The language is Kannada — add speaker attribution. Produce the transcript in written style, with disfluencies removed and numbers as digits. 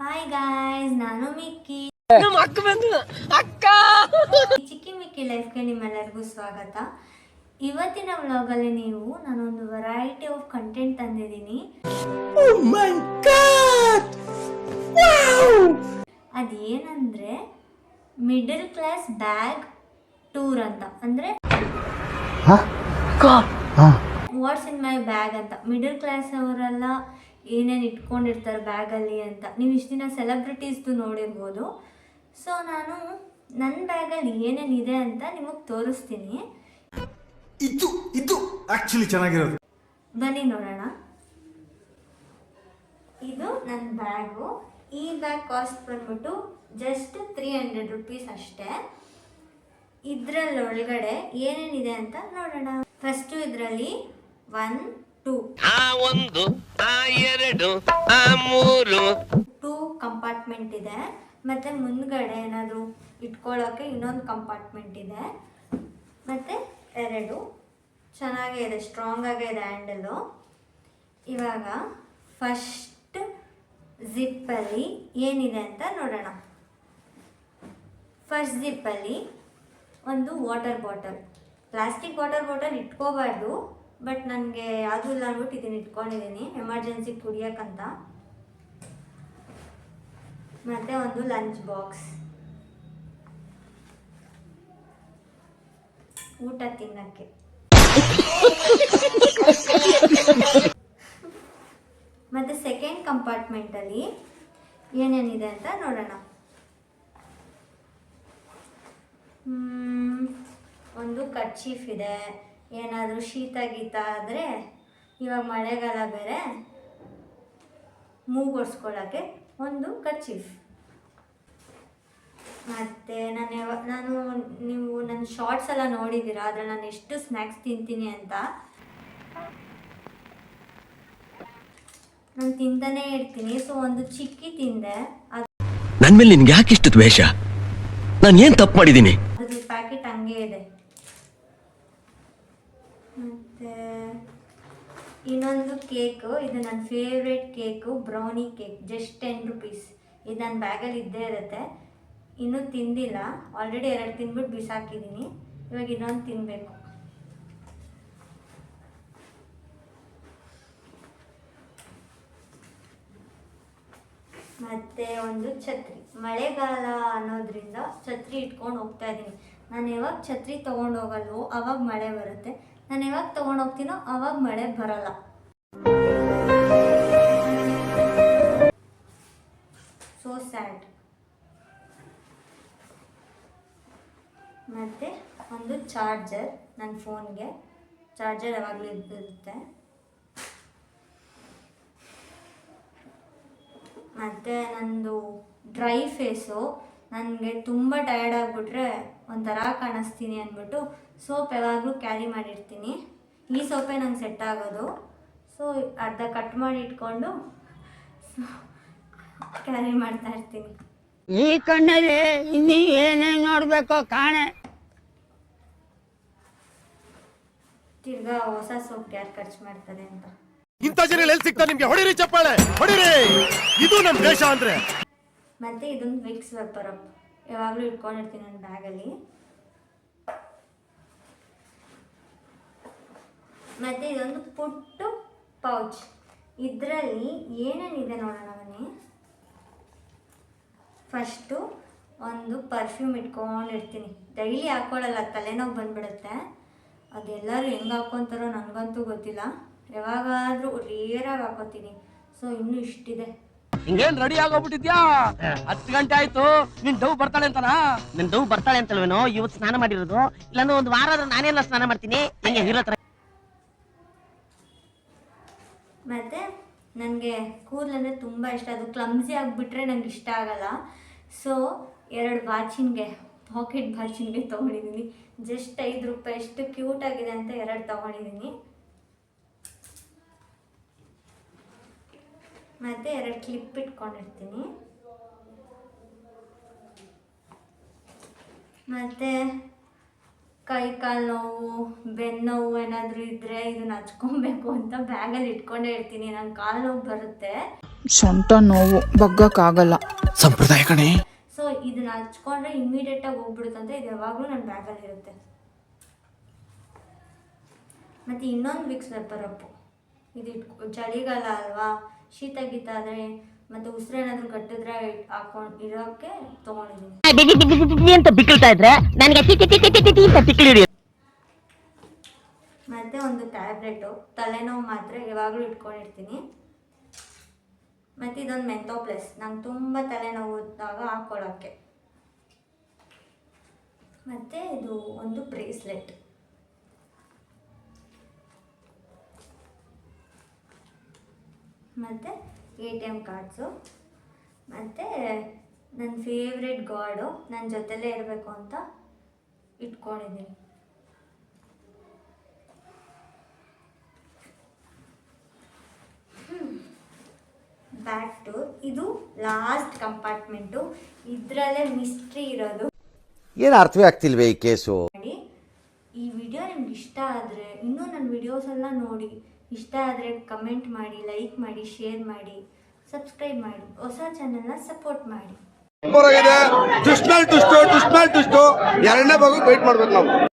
Speaker 1: ಹಾಯ್ ಗಾಯ್ಸ್, ನಾನು ಮಿಕ್ಕಿ. ಚಿಕ್ಕಿ ಮಿಕ್ಕಿ ಲೈಫ್ಗೆ ನಿಮ್ಮೆಲ್ಲರಿಗೂ ಸ್ವಾಗತ. ಇವತ್ತಿನ ವ್ಲಾಗಲ್ಲಿ ನಾನೊಂದು ವೆರೈಟಿ ಆಫ್ ಕಂಟೆಂಟ್ ತಂದಿದ್ದೀನಿ. ಅದೇನಂದ್ರೆ ಮಿಡಲ್ ಕ್ಲಾಸ್ ಬ್ಯಾಗ್ ಟೂರ್ ಅಂತ. ಅಂದ್ರೆ ವಾಟ್ಸ್ ಇನ್ ಮೈ ಬ್ಯಾಗ್ ಅಂತ. ಮಿಡಲ್ ಕ್ಲಾಸ್ ಅವರೆಲ್ಲ ಏನೇನು ಇಟ್ಕೊಂಡಿರ್ತಾರೆ ಬ್ಯಾಗಲ್ಲಿ ಅಂತ ನೀವು ಇಷ್ಟು ದಿನ ಸೆಲೆಬ್ರಿಟೀಸ್ದು ನೋಡಿರ್ಬೋದು. ಸೊ ನಾನು ನನ್ನ ಬ್ಯಾಗಲ್ಲಿ ಏನೇನಿದೆ ಅಂತ ನಿಮಗೆ ತೋರಿಸ್ತೀನಿ.
Speaker 2: ಇದು ಆಕ್ಚುಲಿ ಚೆನ್ನಾಗಿರೋದು,
Speaker 1: ಬನ್ನಿ ನೋಡೋಣ. ಇದು ನನ್ನ ಬ್ಯಾಗು. ಈ ಬ್ಯಾಗ್ ಕಾಸ್ಟ್ ಬಂದ್ಬಿಟ್ಟು ಜಸ್ಟ್ 300 ರೂಪೀಸ್ ಅಷ್ಟೇ. ಇದರಲ್ಲೊಳಗಡೆ ಏನೇನಿದೆ ಅಂತ ನೋಡೋಣ. ಫಸ್ಟು ಇದರಲ್ಲಿ 1 2 ಕಂಪಾರ್ಟ್ಮೆಂಟ್ ಇದೆ. ಮತ್ತೆ ಮುಂದ್ಗಡೆ ಏನಾದರೂ ಇಟ್ಕೊಳ್ಳೋಕೆ ಇನ್ನೊಂದು ಕಂಪಾರ್ಟ್ಮೆಂಟ್ ಇದೆ. ಮತ್ತೆ 2 ಚೆನ್ನಾಗೇ ಇದೆ, ಸ್ಟ್ರಾಂಗ್ ಆಗೇ ಇದೆ ಹ್ಯಾಂಡಲು. ಇವಾಗ ಫಸ್ಟ್ ಜಿಪ್ಪಲ್ಲಿ ಏನಿದೆ ಅಂತ ನೋಡೋಣ. ಫಸ್ಟ್ ಜಿಪ್ಪಲ್ಲಿ ಒಂದು water bottle. Plastic water bottle ಇಟ್ಕೋಬಾರ್ದು, ಬಟ್ ನನಗೆ ಯಾವುದೂ ಇಲ್ಲ ಅಂದ್ಬಿಟ್ಟು ಇದನ್ನು ಇಟ್ಕೊಂಡಿದ್ದೀನಿ ಎಮರ್ಜೆನ್ಸಿ ಕುಡಿಯೋಕ್ಕಂತ. ಮತ್ತು ಒಂದು ಲಂಚ್ ಬಾಕ್ಸ್, ಊಟ ತಿನ್ನಕ್ಕೆ. ಮತ್ತು ಸೆಕೆಂಡ್ ಕಂಪಾರ್ಟ್ಮೆಂಟಲ್ಲಿ ಏನೇನಿದೆ ಅಂತ ನೋಡೋಣ. ಒಂದು ಕರ್ಚೀಫ್ ಇದೆ, ಏನಾದರೂ ಶೀತ ಗೀತ ಆದರೆ, ಇವಾಗ ಮಳೆಗಾಲ ಬೇರೆ, ಮೂಗು ಒರೆಸ್ಕೊಳ್ಳೋಕ್ಕೆ ಒಂದು ಕರ್ಚೀಫ್. ಮತ್ತು ನೀವು ನನ್ನ ಶಾರ್ಟ್ಸ್ ಎಲ್ಲ ನೋಡಿದ್ದೀರಾ, ಅದ್ರಲ್ಲಿ ನಾನು ಎಷ್ಟು ಸ್ನ್ಯಾಕ್ಸ್ ತಿಂತೀನಿ ಅಂತ. ನಾನು ತಿಂತಾನೇ ಇರ್ತೀನಿ. ಸೊ ಒಂದು ಚಿಕ್ಕಿ ತಿಂದೆ.
Speaker 3: ನನ್ನ ಮೇಲೆ ನಿನ್ಗೆ ಯಾಕೆ ಇಷ್ಟು ದ್ವೇಷ? ನಾನು ಏನು ತಪ್ಪು ಮಾಡಿದ್ದೀನಿ?
Speaker 1: ಅದ್ರ ಪ್ಯಾಕೆಟ್ ಹಂಗೆ ಇದೆ. ಮತ್ತು ಇನ್ನೊಂದು ಕೇಕು, ಇದು ನನ್ನ favourite cake, brownie cake, just 10 rupees. ಇದು ನನ್ನ ಬ್ಯಾಗಲ್ಲಿ ಇದ್ದೇ ಇರುತ್ತೆ. ಇನ್ನೂ ತಿಂದಿಲ್ಲ, ಆಲ್ರೆಡಿ 2 ತಿಂದ್ಬಿಟ್ಟು ಬಿಸಾಕಿದ್ದೀನಿ. ಇವಾಗ ಇನ್ನೊಂದು ತಿನ್ನಬೇಕು. ಮತ್ತು ಒಂದು ಛತ್ರಿ. ಮಳೆಗಾಲ ಅನ್ನೋದ್ರಿಂದ ಛತ್ರಿ ಇಟ್ಕೊಂಡು ಹೋಗ್ತಾ ಇದ್ದೀನಿ. ನಾನು ಯಾವಾಗ ಛತ್ರಿ ತೊಗೊಂಡು ಹೋಗಲ್ವೋ ಆವಾಗ ಮಳೆ ಬರುತ್ತೆ, ನಾನು ಯಾವಾಗ ತೊಗೊಂಡು ಹೋಗ್ತೀನೋ ಆವಾಗ ಮಳೆ ಬರಲ್ಲ. So sad. ಮತ್ತು ಒಂದು ಚಾರ್ಜರ್, ನನ್ನ ಫೋನ್ಗೆ ಚಾರ್ಜರ್ ಯಾವಾಗಲೂ ಇರುತ್ತೆ. ಮತ್ತು ನಂದು ಡ್ರೈ ಫೇಸು, ನನಗೆ ತುಂಬ ಟಯರ್ಡ್ ಆಗಿಬಿಟ್ರೆ ಒಂಥರ ಕಾಣಿಸ್ತೀನಿ ಅಂದ್ಬಿಟ್ಟು ಸೋಪ್ ಯಾವಾಗಲೂ ಕ್ಯಾರಿ ಮಾಡಿರ್ತೀನಿ. ಈ ಸೋಪೇ ನಂಗೆ ಸೆಟ್ ಆಗೋದು. ಸೊ ಅರ್ಧ ಕಟ್ ಮಾಡಿ ಇಟ್ಕೊಂಡು ಕ್ಯಾರಿ ಮಾಡ್ತಾ ಇರ್ತೀನಿ.
Speaker 4: ಈ ಕಣ್ಣಲ್ಲಿ ಇನ್ನೀ ಏನೇನು ನೋಡಬೇಕೋ ಕಾಣೆ.
Speaker 1: ತಿರ್ಗಾ ಹೊಸ ಸೋಪ್ ಯಾರು ಖರ್ಚು ಮಾಡ್ತಾರೆ ಅಂತ.
Speaker 2: ಇಂಥ ಜನ ಎಲ್ಲಿ ಸಿಗ್ತಾ ನಿಮ್ಗೆ? ಹೊಡಿರಿ ಚಪ್ಪಾಳೆ, ಹೊಡಿರಿ. ಇದು ನಮ್ಮ ದೇಶ ಅಂದ್ರೆ.
Speaker 1: ಮತ್ತೆ ಇದೊಂದು ವಿಕ್ಸ್ ವೆಪರ್ ಅಪ್, ಯಾವಾಗಲೂ ಇಟ್ಕೊಂಡಿರ್ತೀನಿ ನನ್ನ ಬ್ಯಾಗಲ್ಲಿ. ಮತ್ತು ಇದೊಂದು ಪುಟ್ಟು ಪೌಚ್. ಇದರಲ್ಲಿ ಏನೇನಿದೆ ನೋಡೋಣ ಬನ್ನಿ. ಫಸ್ಟು ಒಂದು ಪರ್ಫ್ಯೂಮ್ ಇಟ್ಕೊಂಡಿರ್ತೀನಿ. ಡೈಲಿ ಹಾಕ್ಕೊಳ್ಳಲ್ಲ, ತಲೆನೋವು ಬಂದ್ಬಿಡುತ್ತೆ. ಅದೆಲ್ಲರೂ ಹೆಂಗೆ ಹಾಕ್ಕೊತಾರೋ ನನಗಂತೂ ಗೊತ್ತಿಲ್ಲ. ಯಾವಾಗಾದರೂ ರೇರಾಗಿ ಹಾಕೋತೀನಿ. ಸೊ ಇನ್ನೂ ಇಷ್ಟಿದೆ.
Speaker 5: ಹಿಂಗೇನ್ ರೆಡಿ ಆಗೋಗ್ಬಿಟ್ಟಿದ್ಯಾ? 10 ಗಂಟೆ ಆಯ್ತು, ನಿನ್ ಡವ್ ಬರ್ತಾಳೆ ಅಂತನಾ?
Speaker 6: ನನ್ ಡವ್ ಬರ್ತಾಳೆ ಅಂತಲ್ವೇನೋ ಇವತ್ತು ಸ್ನಾನ ಮಾಡಿರೋದು. ಇಲ್ಲಾಂದ್ರೆ ಒಂದು ವಾರ ಆದ್ರೂ ನಾನೆಲ್ಲ ಸ್ನಾನ ಮಾಡ್ತೀನಿ. ಹೆಂಗೆ ಹೀರೋ ತರ.
Speaker 1: ಮತ್ತು ನನಗೆ ಕೂದಲಂದರೆ ತುಂಬ ಇಷ್ಟ. ಅದು ಕ್ಲಮ್ಸಿ ಆಗಿಬಿಟ್ರೆ ನನಗೆ ಇಷ್ಟ ಆಗಲ್ಲ. ಸೊ 2 ಬಾಚಿನ್ಗೆ, ಪಾಕೆಟ್ ಬಾಚಿನ್ಗೆ ತೊಗೊಂಡಿದ್ದೀನಿ. ಜಸ್ಟ್ 5 ರೂಪಾಯಿ. ಎಷ್ಟು ಕ್ಯೂಟಾಗಿದೆ ಅಂತ 2 ತೊಗೊಂಡಿದ್ದೀನಿ. ಮತ್ತು 2 ಕ್ಲಿಪ್ ಇಟ್ಕೊಂಡಿರ್ತೀನಿ. ಮತ್ತು ಕೈ ಕಾಲು ನೋವು, ಬೆನ್ನು ನೋವು ಏನಾದರೂ ಇದ್ದರೆ ಇದನ್ನು ಹಚ್ಕೊಬೇಕು ಅಂತ ಬ್ಯಾಗಲ್ಲಿ ಇಟ್ಕೊಂಡೇ ಇರ್ತೀನಿ. ನನ್ನ ಕಾಲು ನೋವು ಬರುತ್ತೆ.
Speaker 4: ಸೊಂಟ ನೋವು ಬಗ್ಗಕ್ಕಾಗಲ್ಲ.
Speaker 2: ಸಂಪ್ರದಾಯ ಕಣೆ.
Speaker 1: ಸೊ ಇದನ್ನ ಹಚ್ಕೊಂಡ್ರೆ ಇಮಿಡಿಯೇಟಾಗಿ ಹೋಗ್ಬಿಡುತ್ತಂತೆ. ಇದು ಯಾವಾಗಲೂ ನನ್ನ ಬ್ಯಾಗಲ್ಲಿ ಇರುತ್ತೆ. ಮತ್ತು ಇನ್ನೊಂದು ವಿಕ್ಸ್ ವೆಪರ್ ಅಪ್ಪು, ಇದು ಚಳಿಗಾಲ ಅಲ್ವಾ, ಶೀತ ಗೀತ ಆದರೆ ಮತ್ತು ಉಸಿರೇನಾದರೂ ಕಟ್ಟಿದ್ರೆ ಹಾಕೊಂಡು ಇರೋಕ್ಕೆ ತೊಗೊಂಡಿದ್ದೀನಿ.
Speaker 6: ಅಂತ ಬಿಕ್ಕಳ್ತಾ ಇದ್ರೆ ನನಗೆ ಅಂತ ತಿಕ್ಲಿ ಹಿಡಿಯೋದು.
Speaker 1: ಮತ್ತು ಒಂದು ಟ್ಯಾಬ್ಲೆಟು, ತಲೆನೋವು ಮಾತ್ರ ಯಾವಾಗಲೂ ಇಟ್ಕೊಂಡಿರ್ತೀನಿ. ಮತ್ತು ಇದೊಂದು ಮೆಂಥೋ ಪ್ಲಸ್, ನಂಗೆ ತುಂಬ ತಲೆನೋವು ಇದ್ದಾಗ ಹಾಕ್ಕೊಳ್ಳೋಕ್ಕೆ. ಮತ್ತು ಇದು ಒಂದು ಬ್ರೇಸ್ಲೆಟ್. ಮತ್ತು ATM ಕಾರ್ಡ್ಸು. ಮತ್ತು ನನ್ನ ಫೇವ್ರೆಟ್ ಗಾಡು ನನ್ನ ಜೊತೆಲೇ ಇರಬೇಕು ಅಂತ ಇಟ್ಕೊಂಡಿದ್ದೀನಿ. ಬ್ಯಾಕ್ ಟೂರ್, ಇದು ಲಾಸ್ಟ್ ಕಂಪಾರ್ಟ್ಮೆಂಟು. ಇದರಲ್ಲೇ ಮಿಸ್ಟ್ರಿ ಇರೋದು.
Speaker 7: ಏನು ಅರ್ಥವೇ ಆಗ್ತಿಲ್ವೇ ಈ ಕೇಸು?
Speaker 1: ಮಾಡಿ, ಈ ವಿಡಿಯೋ ನಿಮ್ಗೆ ಇಷ್ಟ ಆದರೆ ಇನ್ನೂ ನನ್ನ ವಿಡಿಯೋಸ್ ಎಲ್ಲ ನೋಡಿ. ಇಷ್ಟ ಆದರೆ ಕಮೆಂಟ್ ಮಾಡಿ, ಲೈಕ್ ಮಾಡಿ, ಶೇರ್ ಮಾಡಿ, ಸಬ್ಸ್ಕ್ರೈಬ್ ಮಾಡಿ, ಹೊಸ ಚಾನೆಲ್ನ ಸಪೋರ್ಟ್ ಮಾಡಿ.
Speaker 2: ಟುಸ್ಟು ಎರಡನೇ ಭಾಗ ವೇಟ್ ಮಾಡ್ಬೇಕು ನಾವು.